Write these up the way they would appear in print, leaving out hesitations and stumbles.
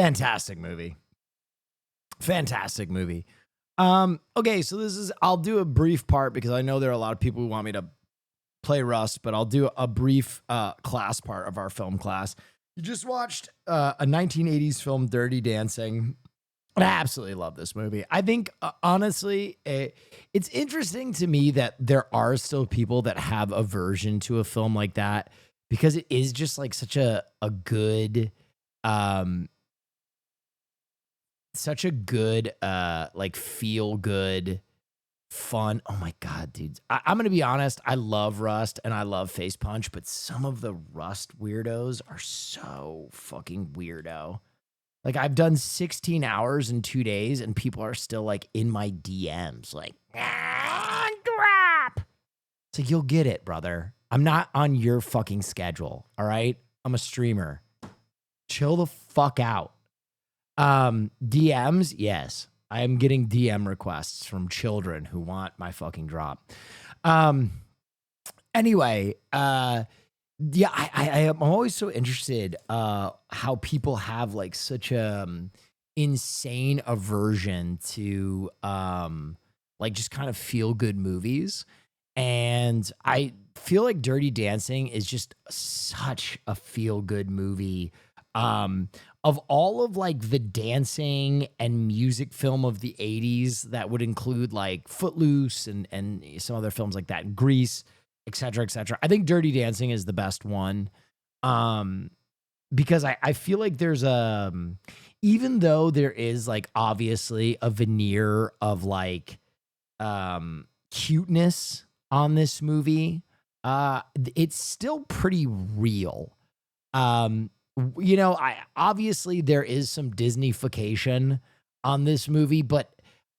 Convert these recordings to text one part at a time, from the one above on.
Fantastic movie. Fantastic movie. Okay, so I'll do a brief part because I know there are a lot of people who want me to play Rust, but I'll do a brief class part of our film class. You just watched a 1980s film, Dirty Dancing. I absolutely love this movie. I think, honestly, it's interesting to me that there are still people that have aversion to a film like that because it is just like um, such a good, like feel good, fun. Oh my God, dude. I'm going to be honest. I love Rust and I love Face Punch, but some of the Rust weirdos are so fucking weirdo. Like I've done 16 hours in 2 days and people are still like in my DMs, like, drop. It's like, you'll get it, brother. I'm not on your fucking schedule. All right. I'm a streamer. Chill the fuck out. DMs. Yes. I am getting DM requests from children who want my fucking drop. Anyway, yeah, I am always so interested how people have like such a insane aversion to like just kind of feel good movies. And I feel like Dirty Dancing is just such a feel good movie. Of all of like the dancing and music film of the 80s that would include like Footloose and some other films like that, Grease, et cetera, et cetera. I think Dirty Dancing is the best one. Because I feel like there's even though there is like obviously a veneer of like cuteness on this movie, it's still pretty real. I obviously there is some Disney-fication on this movie, but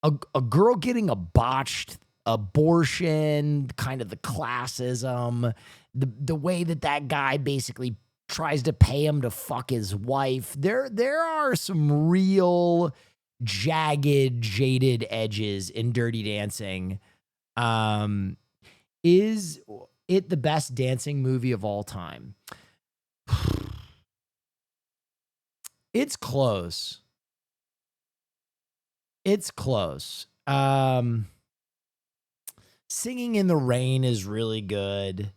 a girl getting a botched abortion, kind of the classism, the way that guy basically tries to pay him to fuck his wife. There are some real jagged, jaded edges in Dirty Dancing. Is it the best dancing movie of all time? It's close. It's close. Singing in the Rain is really good.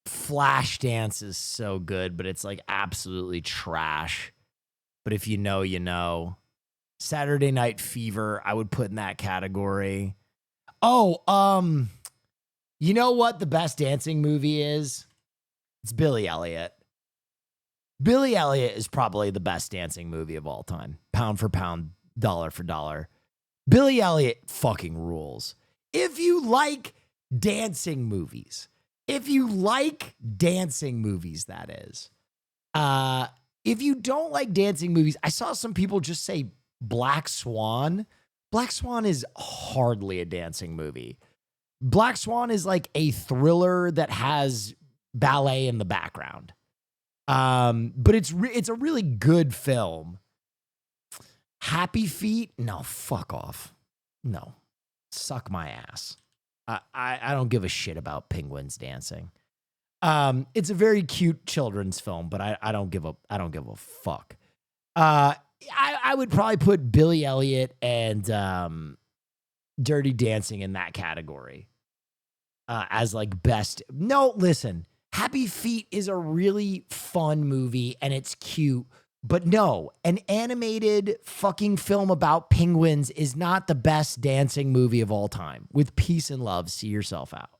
Flashdance is so good, but it's like absolutely trash. But if you know, you know. Saturday Night Fever, I would put in that category. Oh, you know what the best dancing movie is? It's Billy Elliot. Billy Elliot is probably the best dancing movie of all time. Pound for pound, dollar for dollar. Billy Elliot fucking rules. If you like dancing movies, that is. If you don't like dancing movies, I saw some people just say Black Swan. Black Swan is hardly a dancing movie. Black Swan is like a thriller that has ballet in the background. But it's a really good film. Happy Feet? No, fuck off. No. Suck my ass. I don't give a shit about penguins dancing. It's a very cute children's film, but I don't give a fuck. I would probably put Billy Elliot and Dirty Dancing in that category. As like best. No, listen. Happy Feet is a really fun movie and it's cute, but no, an animated fucking film about penguins is not the best dancing movie of all time. With peace and love, see yourself out.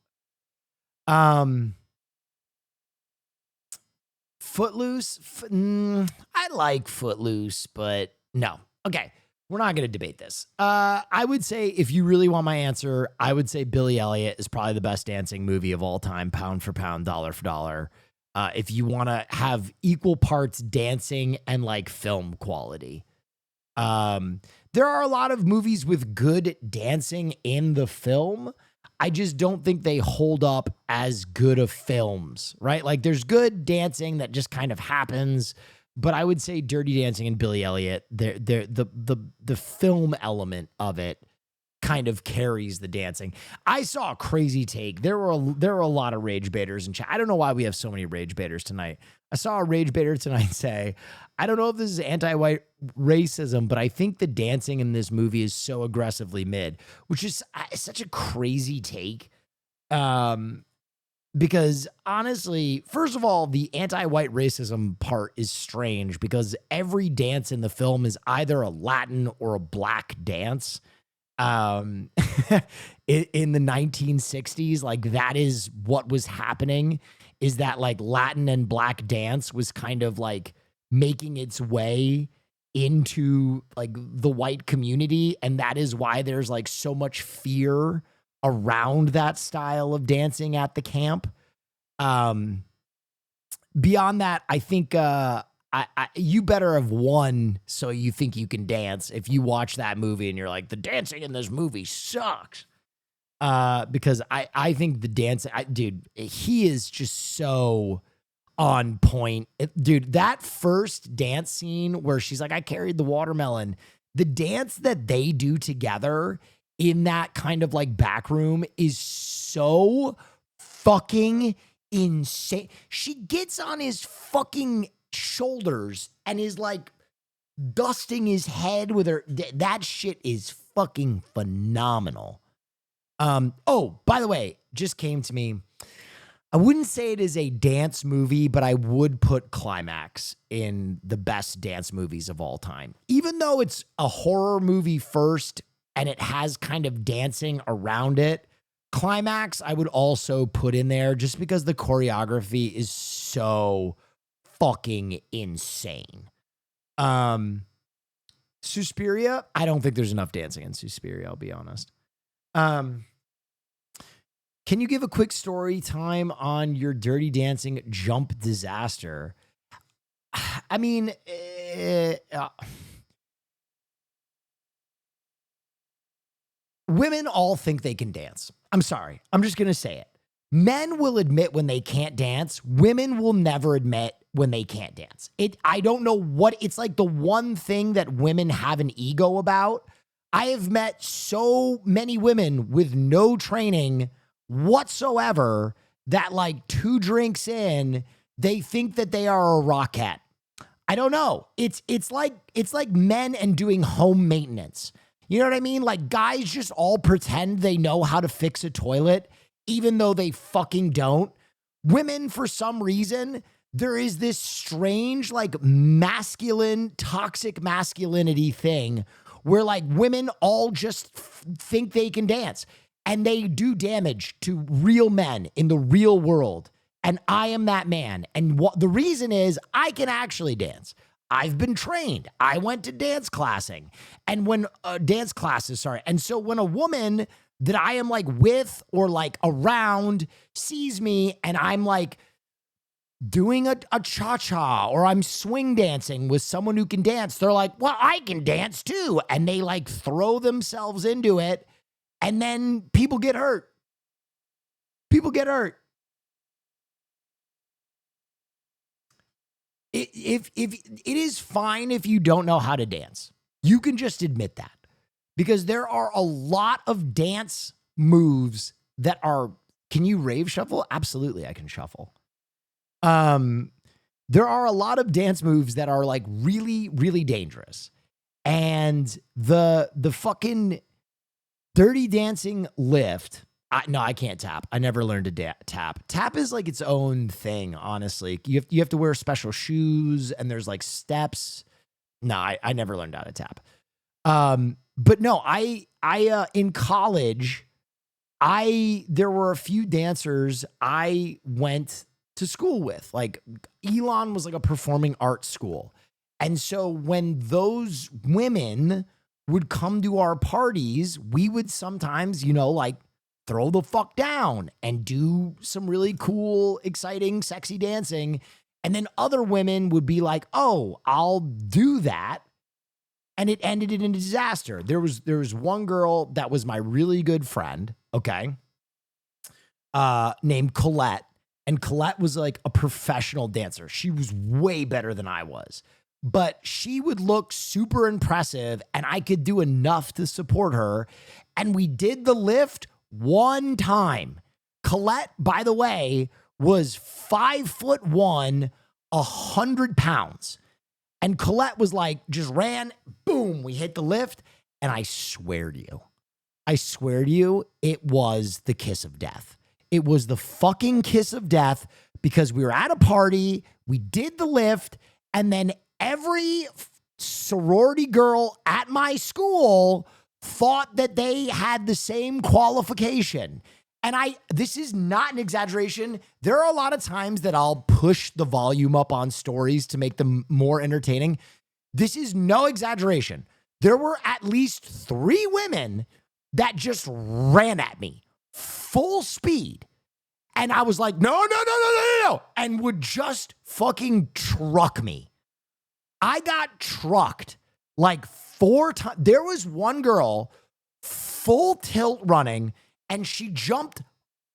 Footloose, I like Footloose, but no. Okay, we're not going to debate this. I would say if you really want my answer, I would say Billy Elliot is probably the best dancing movie of all time, pound for pound, dollar for dollar. If you want to have equal parts dancing and like film quality. There are a lot of movies with good dancing in the film. I just don't think they hold up as good of films, right? Like there's good dancing that just kind of happens. But I would say Dirty Dancing and Billy Elliot, the film element of it kind of carries the dancing. I saw a crazy take. There were a lot of rage baiters in chat. I don't know why we have so many rage baiters tonight. I saw a rage baiter tonight say, I don't know if this is anti-white racism, but I think the dancing in this movie is so aggressively mid, which is such a crazy take. Because honestly, first of all, the anti-white racism part is strange because every dance in the film is either a Latin or a black dance. In the 1960s, like that is what was happening, is that like Latin and black dance was kind of like making its way into like the white community. And that is why there's like so much fear around that style of dancing at the camp. Beyond that, I think you better have won so you think you can dance if you watch that movie and you're like, the dancing in this movie sucks. Because I think the dancing, dude, he is just so on point. Dude, that first dance scene where she's like, I carried the watermelon, the dance that they do together in that kind of like back room is so fucking insane. She gets on his fucking shoulders and is like dusting his head with her. That shit is fucking phenomenal. Oh, by the way, just came to me. I wouldn't say it is a dance movie, but I would put Climax in the best dance movies of all time. Even though it's a horror movie first and it has kind of dancing around it, Climax I would also put in there just because the choreography is so fucking insane. Suspiria, I don't think there's enough dancing in Suspiria, I'll be honest. Can you give a quick story time on your Dirty Dancing jump disaster? I mean, women all think they can dance. I'm sorry. I'm just going to say it. Men will admit when they can't dance. Women will never admit when they can't dance. I don't know what, it's like the one thing that women have an ego about. I have met so many women with no training whatsoever that like 2 drinks in, they think that they are a rockette. I don't know. It's like men and doing home maintenance. You know what I mean? Like guys just all pretend they know how to fix a toilet, even though they fucking don't. Women, for some reason, there is this strange, like masculine, toxic masculinity thing where like women all just think they can dance and they do damage to real men in the real world. And I am that man. And the reason is I can actually dance. I've been trained. I went to dance classes. And when And so when a woman that I am like with or like around sees me and I'm like doing a cha-cha or I'm swing dancing with someone who can dance, they're like, well, I can dance too. And they like throw themselves into it. And then people get hurt. People get hurt. If it is fine if you don't know how to dance. You can just admit that. Because there are a lot of dance moves that are, can you rave shuffle? Absolutely, I can shuffle. There are a lot of dance moves that are like really, really dangerous. And the fucking Dirty Dancing lift, no, I can't tap. I never learned to tap. Tap is like its own thing, honestly. You have to wear special shoes and there's like steps. No, I never learned how to tap. But no, I in college, there were a few dancers I went to school with. Like Elon was like a performing arts school. And so when those women would come to our parties, we would sometimes, like throw the fuck down and do some really cool, exciting, sexy dancing. And then other women would be like, oh, I'll do that. And it ended in a disaster. There was one girl that was my really good friend, okay, named Colette. And Colette was like a professional dancer. She was way better than I was. But she would look super impressive and I could do enough to support her. And we did the lift one time. Colette, by the way, was 5'1", 100 pounds. And Colette was like, just ran, boom, we hit the lift. And I swear to you, it was the kiss of death. It was the fucking kiss of death because we were at a party, we did the lift, and then every sorority girl at my school thought that they had the same qualification. And this is not an exaggeration. There are a lot of times that I'll push the volume up on stories to make them more entertaining. This is no exaggeration. There were at least 3 women that just ran at me full speed. And I was like, no, and would just fucking truck me. I got trucked like 4 times. There was one girl full tilt running and she jumped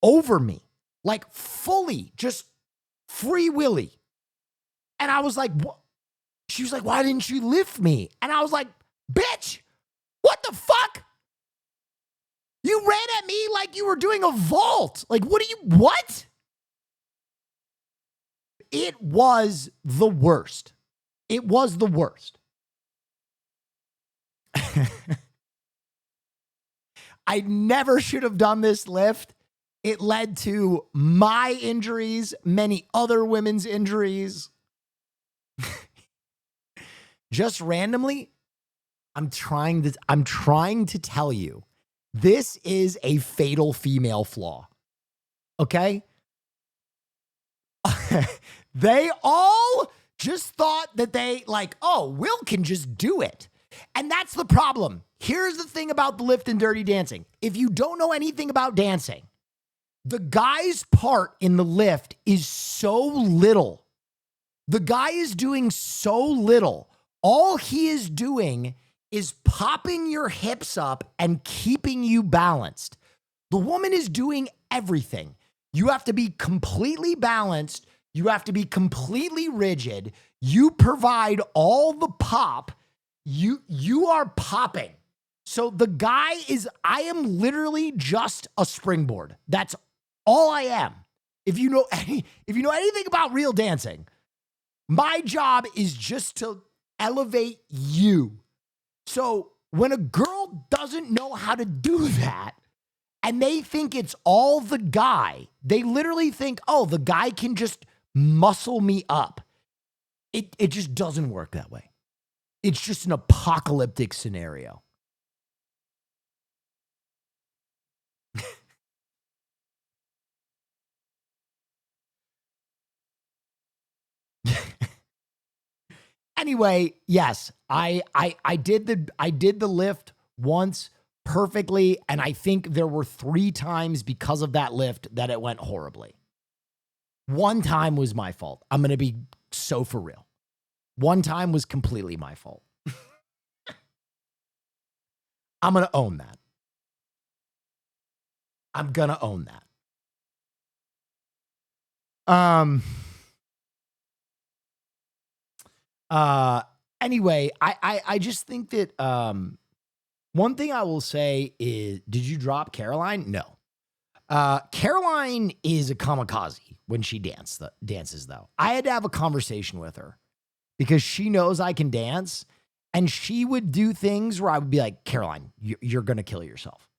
over me, like fully, just free willy. And I was like, what? She was like, why didn't you lift me? And I was like, bitch, what the fuck? You ran at me like you were doing a vault. Like, what? It was the worst. It was the worst. I never should have done this lift. It led to my injuries, many other women's injuries. Just randomly, I'm trying to tell you, this is a fatal female flaw. Okay? They all just thought that Will can just do it. And that's the problem. Here's the thing about the lift and Dirty Dancing. If you don't know anything about dancing, the guy's part in the lift is so little. The guy is doing so little. All he is doing is popping your hips up and keeping you balanced. The woman is doing everything. You have to be completely balanced. You have to be completely rigid. You provide all the pop. You are popping. So the guy I am literally just a springboard. That's all I am. If you know anything about real dancing, my job is just to elevate you. So when a girl doesn't know how to do that and they think it's all the guy, they literally think, oh, the guy can just muscle me up. It just doesn't work that way. It's just an apocalyptic scenario. Anyway, yes, I did the lift once perfectly, and I think there were 3 times because of that lift that it went horribly. One time was my fault. I'm going to be so for real. One time was completely my fault. I'm going to own that. I'm going to own that. Anyway, I just think that one thing I will say is, did you drop Caroline? No. Caroline is a kamikaze when she dances though. I had to have a conversation with her because she knows I can dance, and she would do things where I would be like, Caroline, you're going to kill yourself.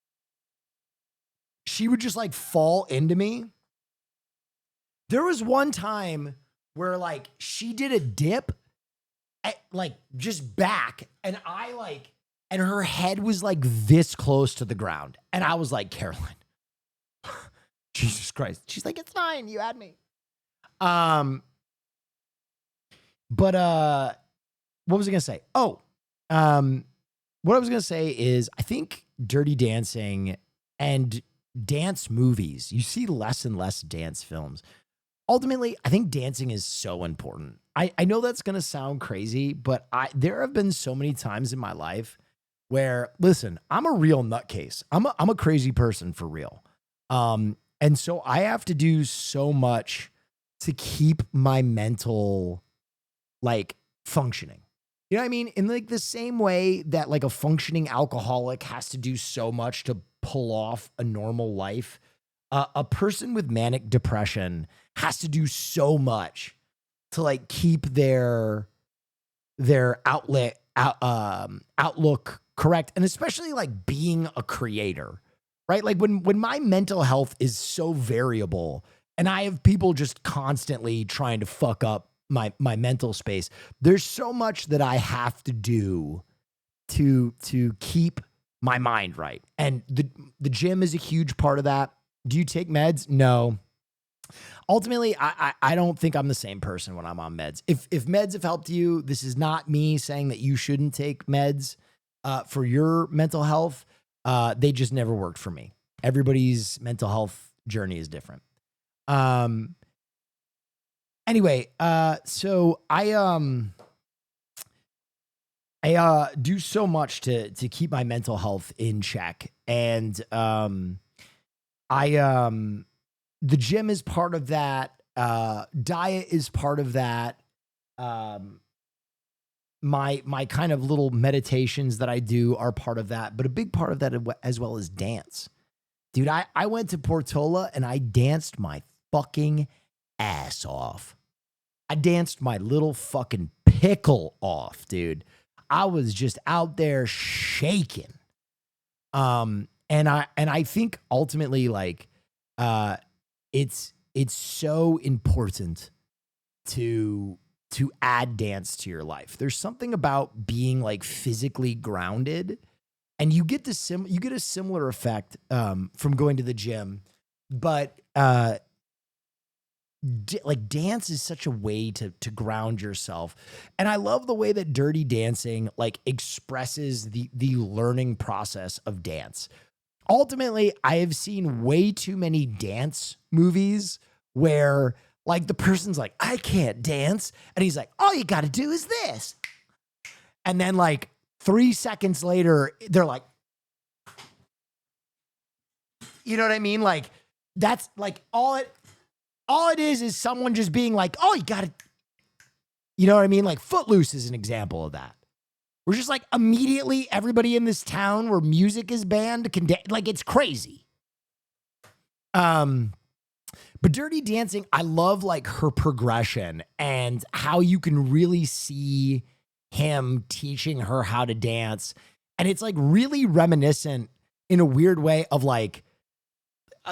She would just like fall into me. There was one time where like she did a dip like just back, and and her head was like this close to the ground. And I was like, Caroline, Jesus Christ. She's like, it's fine. You had me. But what was I going to say? Oh, what I was going to say is I think Dirty Dancing and dance movies, you see less and less dance films. Ultimately, I think dancing is so important. I know that's going to sound crazy, but there have been so many times in my life where, listen, I'm a real nutcase. I'm a crazy person for real. And so I have to do so much to keep my mental like functioning. You know what I mean? In like the same way that like a functioning alcoholic has to do so much to pull off a normal life, a person with manic depression has to do so much to like keep their outlook correct, and especially like being a creator, right? Like when my mental health is so variable and I have people just constantly trying to fuck up my mental space, there's so much that I have to do to keep my mind right. And the gym is a huge part of that. Do you take meds? No. Ultimately, I don't think I'm the same person when I'm on meds. If meds have helped you, this is not me saying that you shouldn't take meds for your mental health. They just never worked for me. Everybody's mental health journey is different. Anyway, so I do so much to keep my mental health in check, and I the gym is part of that. Diet is part of that. Um, my kind of little meditations that I do are part of that, but a big part of that as well as dance. Dude, I went to Portola and I danced my fucking ass off. I danced my little fucking pickle off, dude. I was just out there shaking. And I think ultimately like uh it's so important to add dance to your life. There's something about being like physically grounded, and you get you get a similar effect from going to the gym, but like dance is such a way to ground yourself. And I love the way that Dirty Dancing like expresses the learning process of dance. Ultimately, I have seen way too many dance movies where like the person's like, I can't dance. And he's like, all you got to do is this. And then like 3 seconds later, they're like, you know what I mean? Like that's like all it is someone just being like, oh, you got to, you know what I mean? Like Footloose is an example of that. We're just like immediately everybody in this town where music is banned can like it's crazy. But Dirty Dancing, I love like her progression and how you can really see him teaching her how to dance. And it's like really reminiscent in a weird way of like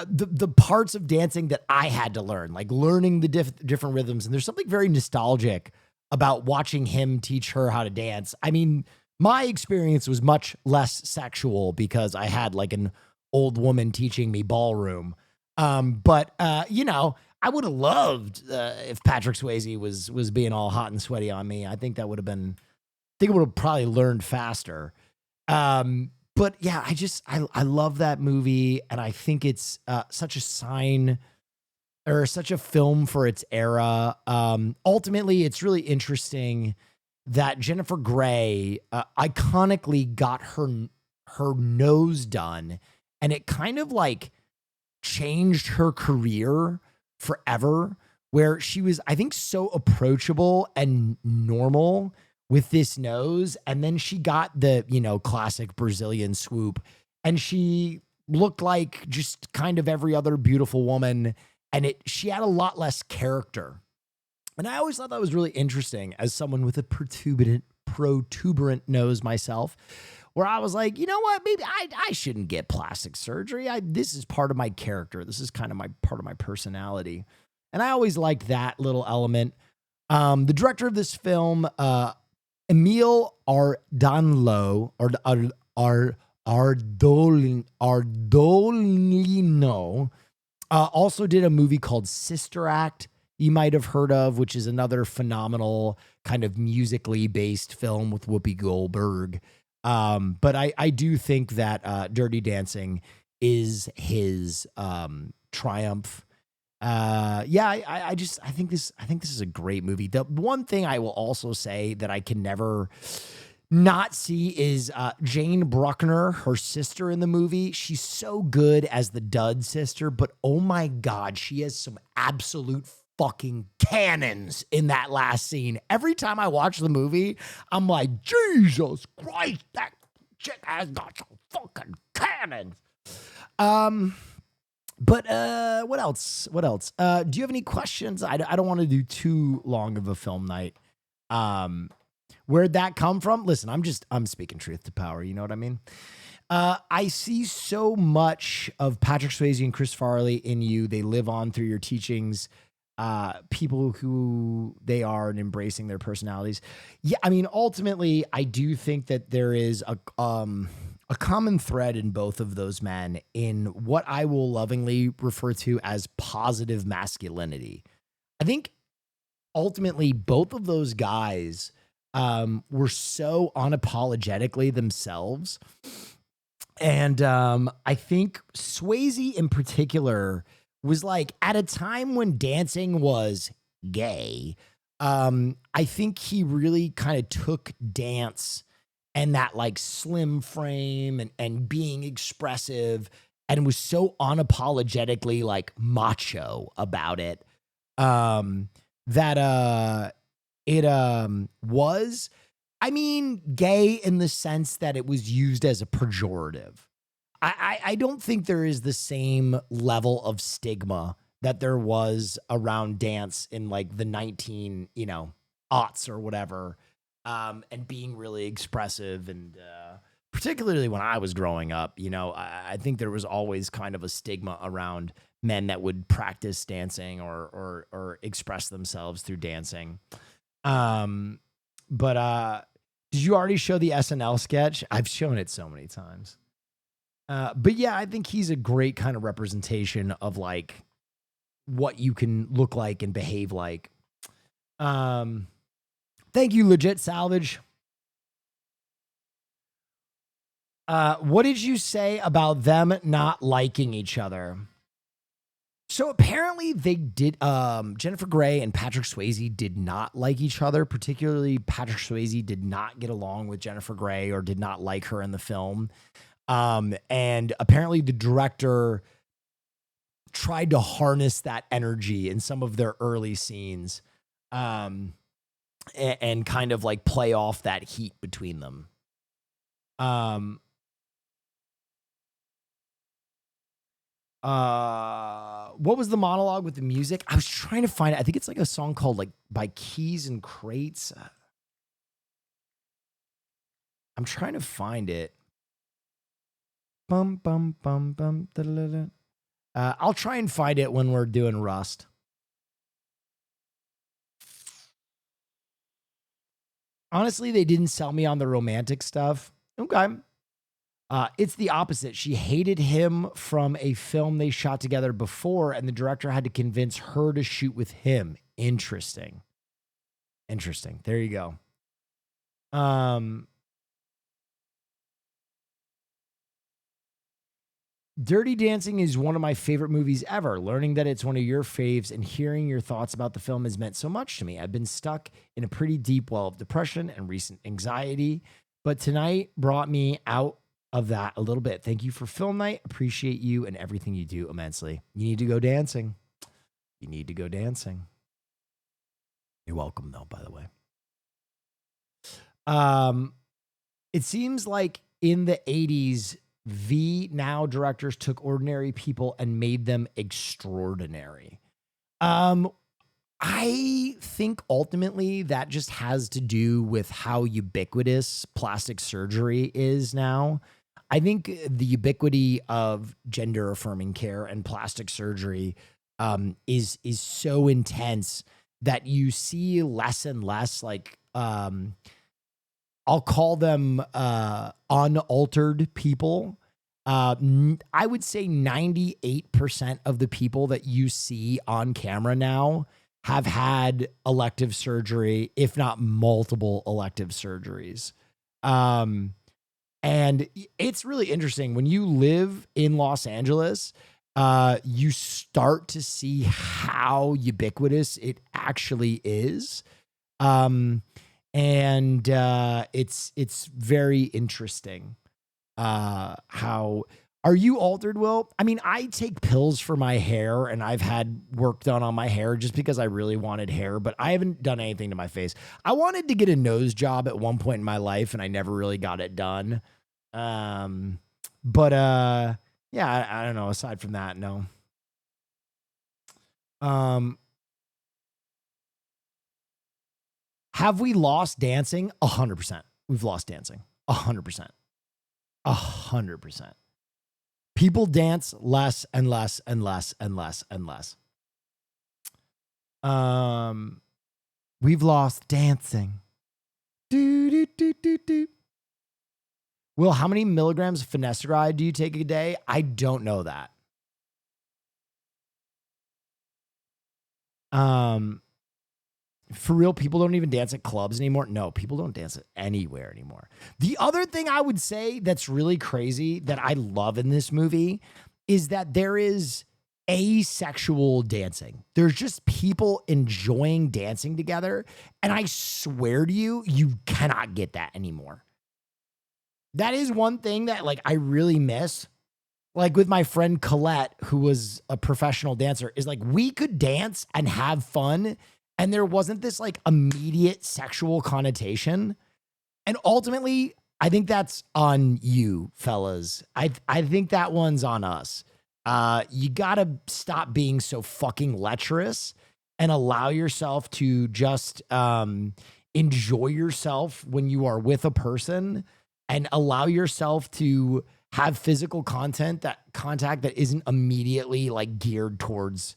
the parts of dancing that I had to learn, like learning the different rhythms. And there's something very nostalgic about watching him teach her how to dance. I mean, my experience was much less sexual because I had like an old woman teaching me ballroom. But you know, I would have loved if Patrick Swayze was being all hot and sweaty on me. I think that would have been. I think I would have probably learned faster. But yeah, I love that movie, and I think it's such a sign or such a film for its era. Ultimately, it's really interesting that Jennifer Grey iconically got her nose done, and it kind of like changed her career forever, where she was, I think, so approachable and normal with this nose. And then she got the, you know, classic Brazilian swoop, and she looked like just kind of every other beautiful woman. And she had a lot less character. And I always thought that was really interesting as someone with a protuberant nose myself, where I was like, you know what, maybe I shouldn't get plastic surgery. This is part of my character. This is kind of part of my personality. And I always liked that little element. The director of this film, Emil Ardolino, also did a movie called Sister Act, you might have heard of, which is another phenomenal kind of musically based film with Whoopi Goldberg. But I do think that Dirty Dancing is his triumph. I think this is a great movie. The one thing I will also say that I can never not see is Jane Bruckner, her sister in the movie. She's so good as the dud sister, but oh my God, she has some absolute fucking cannons in that last scene. Every time I watch the movie, I'm like, Jesus Christ, that chick has got some fucking cannons. But what else? What else? Do you have any questions? I don't want to do too long of a film night. Where'd that come from? Listen, I'm speaking truth to power. You know what I mean? I see so much of Patrick Swayze and Chris Farley in you. They live on through your teachings, people who they are and embracing their personalities. Yeah, I mean, ultimately, I do think that there is a common thread in both of those men in what I will lovingly refer to as positive masculinity. I think ultimately both of those guys were so unapologetically themselves. And I think Swayze in particular was like at a time when dancing was gay. I think he really kind of took dance and that like slim frame and being expressive and was so unapologetically like macho about it. That it was, I mean, gay in the sense that it was used as a pejorative. I don't think there is the same level of stigma that there was around dance in like the 19, aughts or whatever, and being really expressive. And particularly when I was growing up, I think there was always kind of a stigma around men that would practice dancing or express themselves through dancing. But did you already show the SNL sketch? I've shown it so many times. But yeah, I think he's a great kind of representation of like what you can look like and behave like. Thank you, Legit Salvage. What did you say about them not liking each other? So apparently they did, Jennifer Grey and Patrick Swayze did not like each other. Particularly Patrick Swayze did not get along with Jennifer Grey or did not like her in the film. And apparently the director tried to harness that energy in some of their early scenes, and kind of like play off that heat between them. What was the monologue with the music? I was trying to find it. I think it's like a song called like by Keys and Crates. I'm trying to find it. Bum bum bum bum. Da, da, da. I'll try and find it when we're doing Rust. Honestly, they didn't sell me on the romantic stuff. Okay. It's the opposite. She hated him from a film they shot together before, and the director had to convince her to shoot with him. Interesting. There you go. Dirty Dancing is one of my favorite movies ever. Learning that it's one of your faves and hearing your thoughts about the film has meant so much to me. I've been stuck in a pretty deep well of depression and recent anxiety, but tonight brought me out of that a little bit. Thank you for film night. Appreciate you and everything you do immensely. You need to go dancing. You're welcome, though, by the way. It seems like in the 80s, the now directors took ordinary people and made them extraordinary. I think ultimately that just has to do with how ubiquitous plastic surgery is now. I think the ubiquity of gender affirming care and plastic surgery is so intense that you see less and less like I'll call them unaltered people. I would say 98% of the people that you see on camera now have had elective surgery, if not multiple elective surgeries. And it's really interesting. When you live in Los Angeles, you start to see how ubiquitous it actually is. And it's very interesting how Are you altered, Will? I mean, I take pills for my hair and I've had work done on my hair just because I really wanted hair, but I haven't done anything to my face. I wanted to get a nose job at one point in my life and I never really got it done. But yeah, I don't know. Aside from that, no. Have we lost dancing? 100%. We've lost dancing. 100%. 100%. People dance less and less and less and less and less. We've lost dancing. Do, do, do, do, do. Will, how many milligrams of finasteride do you take a day? I don't know that. For real, people don't even dance at clubs anymore. No, people don't dance anywhere anymore. The other thing I would say that's really crazy that I love in this movie is that there is asexual dancing. There's just people enjoying dancing together. And I swear to you, you cannot get that anymore. That is one thing that like I really miss. Like with my friend Colette, who was a professional dancer, is like we could dance and have fun. And there wasn't this like immediate sexual connotation. And ultimately, I think that's on you, fellas. I think that one's on us. You gotta stop being so fucking lecherous and allow yourself to just enjoy yourself when you are with a person and allow yourself to have physical contact that isn't immediately like geared towards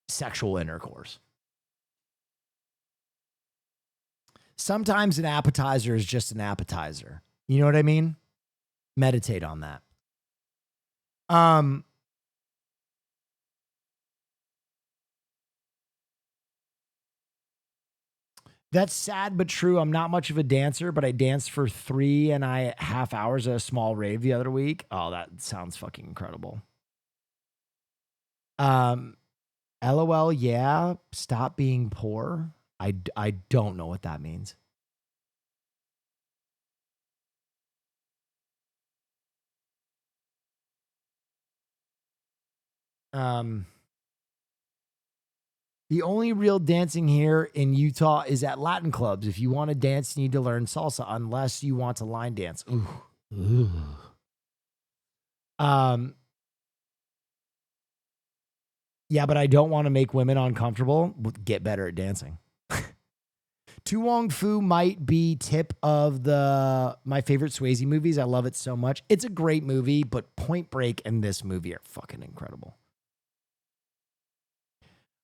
sexual intercourse. Sometimes an appetizer is just an appetizer. You know what I mean? Meditate on that. That's sad but true. I'm not much of a dancer, but I danced for 3.5 hours at a small rave the other week. Oh, that sounds fucking incredible. LOL, yeah. Stop being poor. I don't know what that means. The only real dancing here in Utah is at Latin clubs. If you want to dance, you need to learn salsa unless you want to line dance. Ooh. Ooh. Yeah, but I don't want to make women uncomfortable. Get better at dancing. To Wong Fu might be tip of my favorite Swayze movies. I love it so much. It's a great movie, but Point Break and this movie are fucking incredible.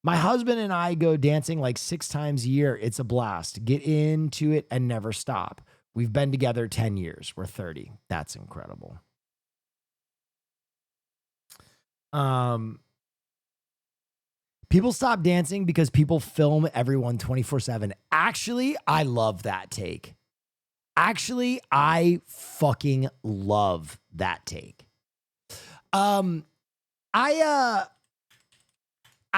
My husband and I go dancing like 6 times a year. It's a blast. Get into it and never stop. We've been together 10 years. We're 30. That's incredible. People stop dancing because people film everyone 24/7. Actually, I love that take. Actually, I fucking love that take. I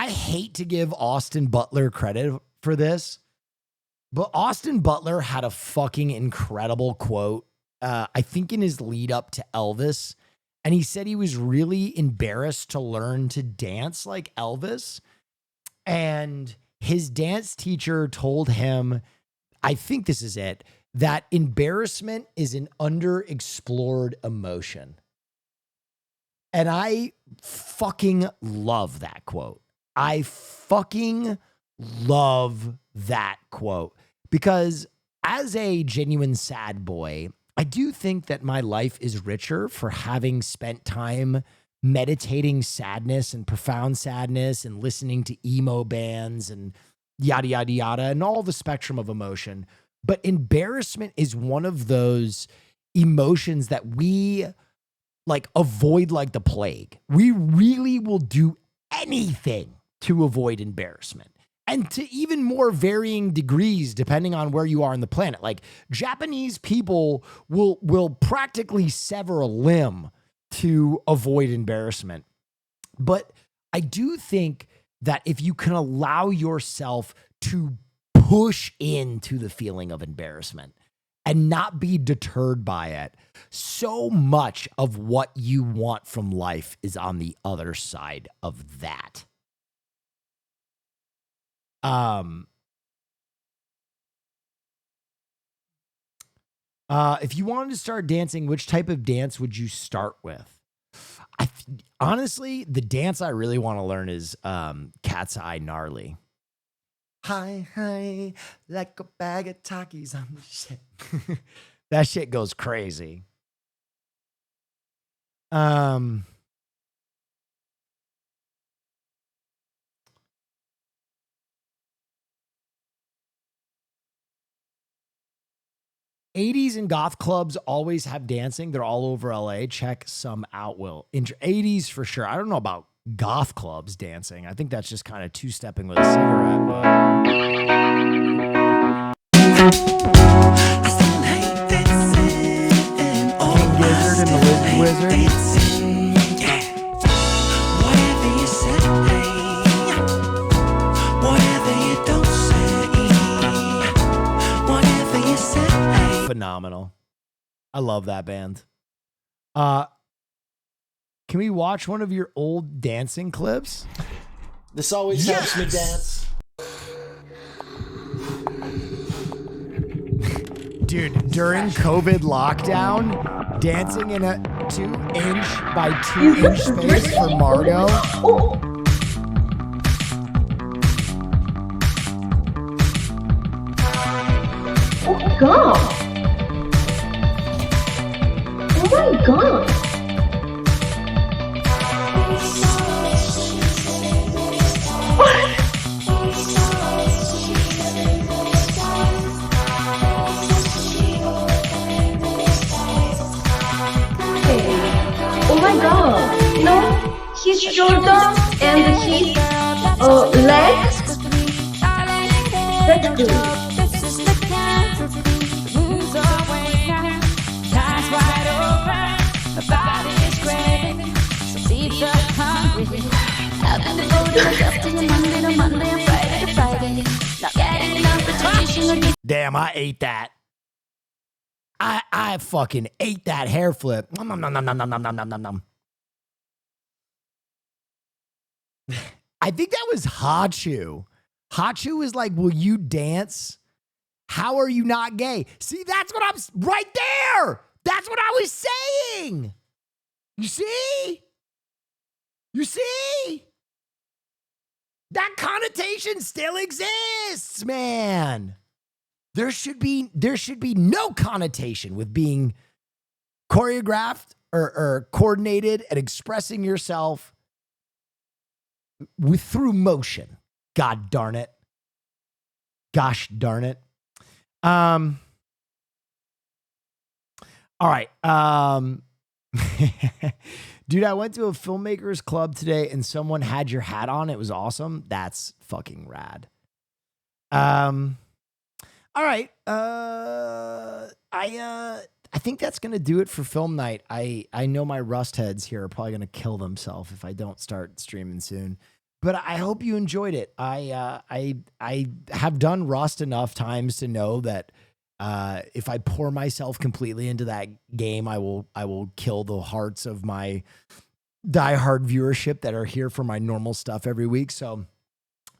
hate to give Austin Butler credit for this, but Austin Butler had a fucking incredible quote, I think in his lead up to Elvis. And he said he was really embarrassed to learn to dance like Elvis. And his dance teacher told him, I think this is it, that embarrassment is an underexplored emotion. And I fucking love that quote. I fucking love that quote because as a genuine sad boy, I do think that my life is richer for having spent time meditating sadness and profound sadness and listening to emo bands and yada, yada, yada, and all the spectrum of emotion. But embarrassment is one of those emotions that we like avoid like the plague. We really will do anything to avoid embarrassment. And to even more varying degrees, depending on where you are on the planet. Like Japanese people will practically sever a limb to avoid embarrassment. But I do think that if you can allow yourself to push into the feeling of embarrassment and not be deterred by it. So much of what you want from life is on the other side of that. If you wanted to start dancing, which type of dance would you start with? Honestly, the dance I really want to learn is Cat's Eye Gnarly. Hi, like a bag of Takis on the shit. That shit goes crazy. 80s and goth clubs always have dancing. They're all over LA. Check some out, Will. 80s for sure. I don't know about goth clubs dancing. I think that's just kind of two-stepping with a cigarette. But King Gizzard and the Lizard Wizard. Phenomenal. I love that band. Can we watch one of your old dancing clips? This always helps me dance. Dude, during COVID lockdown, dancing in a 2-inch by 2-inch space for Margot. Oh God. Oh my God. Oh my God. No, his shoulder and his legs. That's good. Damn, I ate that. I fucking ate that hair flip. Nom, nom, nom, nom, nom, nom, nom, nom, nom, nom. I think that was Hachu. Hachu was like, will you dance? How are you not gay? See, that's what I'm right there. That's what I was saying. You see? You see? That connotation still exists, man. There should be no connotation with being choreographed or coordinated and expressing yourself through motion. God darn it. Gosh darn it. All right. Dude, I went to a filmmakers club today and someone had your hat on. It was awesome. That's fucking rad. All right. I think that's going to do it for film night. I know my Rust heads here are probably going to kill themselves if I don't start streaming soon. But I hope you enjoyed it. I have done Rust enough times to know that if I pour myself completely into that game, I will kill the hearts of my diehard viewership that are here for my normal stuff every week. So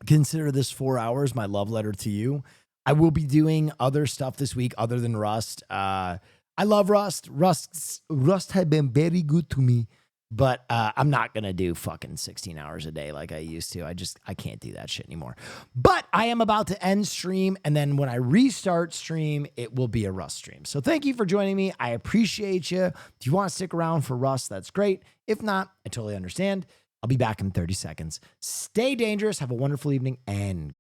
consider this 4 hours my love letter to you. I will be doing other stuff this week other than Rust. I love Rust. Rust had been very good to me. But I'm not going to do fucking 16 hours a day like I used to. I can't do that shit anymore. But I am about to end stream. And then when I restart stream, it will be a Rust stream. So thank you for joining me. I appreciate you. If you want to stick around for Rust, that's great. If not, I totally understand. I'll be back in 30 seconds. Stay dangerous. Have a wonderful evening and